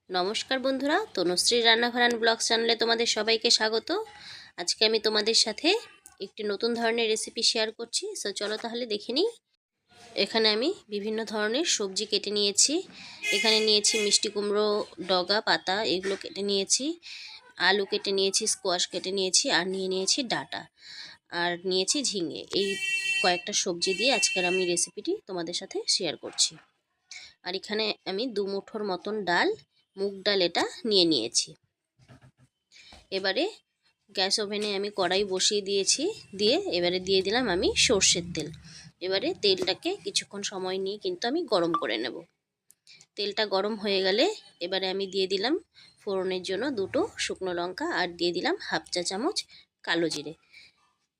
নমস্কার বন্ধুরা, তনুশ্রী রান্নাঘর অ্যান্ড ব্লগস চ্যানেলে তোমাদের সবাইকে স্বাগত। আজকে আমি তোমাদের সাথে একটি নতুন ধরনের রেসিপি শেয়ার করছি। সো চলো তাহলে দেখে নিই। এখানে আমি বিভিন্ন ধরনের সবজি কেটে নিয়েছি। এখানে নিয়েছি মিষ্টি কুমড়ো, ডগা পাতা, এগুলো কেটে নিয়েছি। আলু কেটে নিয়েছি, স্কোয়াশ কেটে নিয়েছি, আর নিয়েছি ডাঁটা, আর নিয়েছি ঝিঙে। এই কয়েকটা সবজি দিয়ে আজকের আমি রেসিপিটি তোমাদের সাথে শেয়ার করছি। আর এখানে আমি 2 মুঠোর মতন ডাল, মুগ ডাল, এটা নিয়ে নিয়েছি। এবারে গ্যাস ওভেনে আমি কড়াই বসিয়ে দিয়েছি। এবারে দিয়ে দিলাম আমি সর্ষের তেল। এবারে তেলটাকে কিছুক্ষণ সময় নিয়ে কিন্তু আমি গরম করে নেব। তেলটা গরম হয়ে গেলে এবারে আমি দিয়ে দিলাম ফোড়নের জন্য 2টো শুকনো লঙ্কা, আর দিয়ে দিলাম 1/2 চা চামচ কালো জিরে।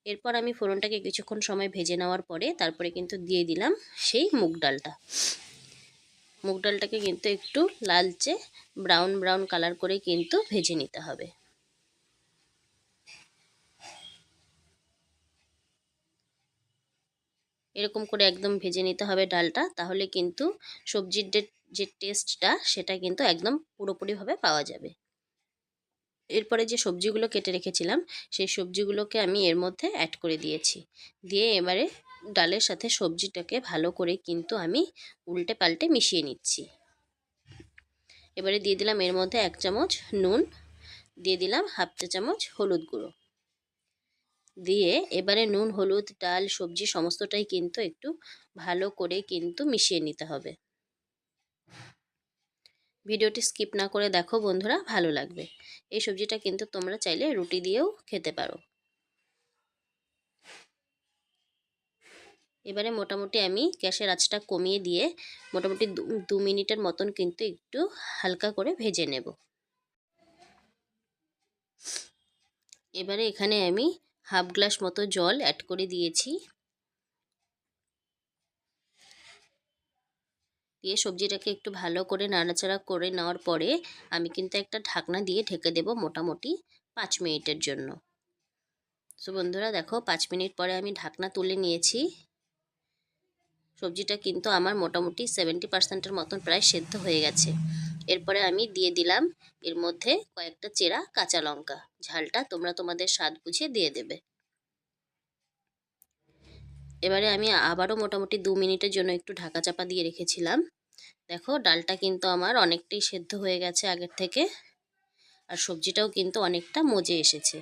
এরপর আমি ফোড়নটাকে কিছুক্ষণ সময় ভেজে নেওয়ার পরে তারপরে কিন্তু দিয়ে দিলাম সেই মুগ ডালটা। মুগ ডালটাকে কিন্তু একটু লালচে ব্রাউন কালার করে কিন্তু ভেজে নিতে হবে। এরকম করে একদম ভেজে নিতে হবে ডালটা, তাহলে কিন্তু সবজির যে টেস্টটা সেটা কিন্তু একদম পুরোপুরিভাবে পাওয়া যাবে। এরপরে যে সবজিগুলো কেটে রেখেছিলাম সেই সবজিগুলোকে আমি এর মধ্যে অ্যাড করে দিয়েছি। দিয়ে এবারে ডালের সাথে সবজিটাকে ভালো করে কিন্তু আমি উল্টে পাল্টে মিশিয়ে নিচ্ছি। এবারে দিয়ে দিলাম এর মধ্যে 1 চামচ নুন, দিয়ে দিলাম 1/2 চা চামচ হলুদ গুঁড়ো। দিয়ে এবারে নুন, হলুদ, ডাল, সবজি সমস্তটাই কিন্তু একটু ভালো করে কিন্তু মিশিয়ে নিতে হবে। ভিডিওটি স্কিপ না করে দেখো বন্ধুরা, ভালো লাগবে। এই সবজিটা কিন্তু তোমরা চাইলে রুটি দিয়েও খেতে পারো। এবারে মোটামুটি আমি গ্যাসের আঁচটা কমিয়ে দিয়ে মোটামুটি 2 মিনিটের মতন কিন্তু একটু হালকা করে ভেজে নেব। এবারে এখানে আমি 1/2 গ্লাস মতো জল অ্যাড করে দিয়েছি। দিয়ে সবজিটাকে একটু ভালো করে নাড়াচাড়া করে নেওয়ার পরে আমি কিন্তু একটা ঢাকনা দিয়ে ঢেকে দেব মোটামুটি 5 মিনিটের জন্য। সো বন্ধুরা দেখো, 5 মিনিট পরে আমি ঢাকনা তুলে নিয়েছি। সবজিটা কিন্তু আমার মোটামুটি 70% মতন প্রায় সেদ্ধ হয়ে গেছে। এরপরে আমি দিয়ে দিলাম এর মধ্যে কয়েকটা চেরা কাঁচা লঙ্কা। ঝালটা তোমরা তোমাদের স্বাদ বুঝে দিয়ে দেবে। এবারে আমি আবারও মোটামুটি 2 মিনিটের জন্য একটু ঢাকা চাপা দিয়ে রেখেছিলাম। দেখো ডালটা কিন্তু আমার অনেকটাই সেদ্ধ হয়ে গেছে আগের থেকে, আর সবজিটাও কিন্তু অনেকটা মজে এসেছে।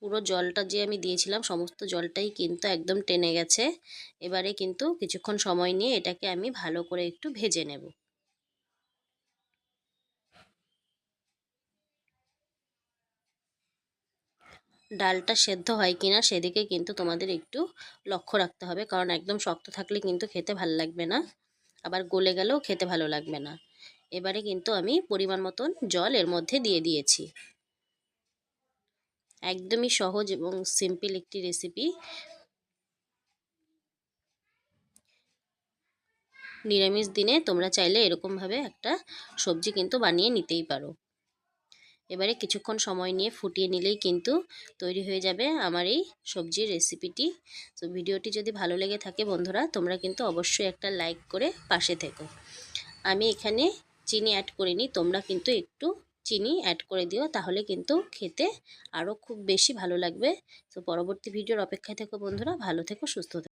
পুরো জলটা যে আমি দিয়েছিলাম সমস্ত জলটাই কিন্তু একদম টেনে গেছে। এবারে কিন্তু কিছুক্ষণ সময় নিয়ে এটাকে আমি ভালো করে একটু ভেজে নেব। ডালটা সেদ্ধ হয় কিনা সেদিকে কিন্তু তোমাদের একটু লক্ষ্য রাখতে হবে, কারণ একদম শক্ত থাকলে কিন্তু খেতে ভালো লাগবে না, আবার গলে গেলেও খেতে ভালো লাগবে না। এবারে কিন্তু আমি পরিমাণ মতন জল এর মধ্যে দিয়ে দিয়েছি। একদমই সহজ এবং সিম্পল একটি রেসিপি। নিরামিষ দিনে তোমরা চাইলে এরকমভাবে একটা সবজি কিন্তু বানিয়ে নিতেই পারো। এবারে কিছুক্ষণ সময় নিয়ে ফুটিয়ে নিলেই কিন্তু তৈরি হয়ে যাবে আমার এই সবজির রেসিপিটি। তো ভিডিওটি যদি ভালো লেগে থাকে বন্ধুরা, তোমরা কিন্তু অবশ্যই একটা লাইক করে পাশে থেকো। আমি এখানে চিনি অ্যাড করিনি, তোমরা কিন্তু একটু চিনি অ্যাড করে দিও, তাহলে কিন্তু খেতে আরও খুব বেশি ভালো লাগবে। তো পরবর্তী ভিডিওর অপেক্ষায় থেকো বন্ধুরা, ভালো থেকো, সুস্থ থেকো।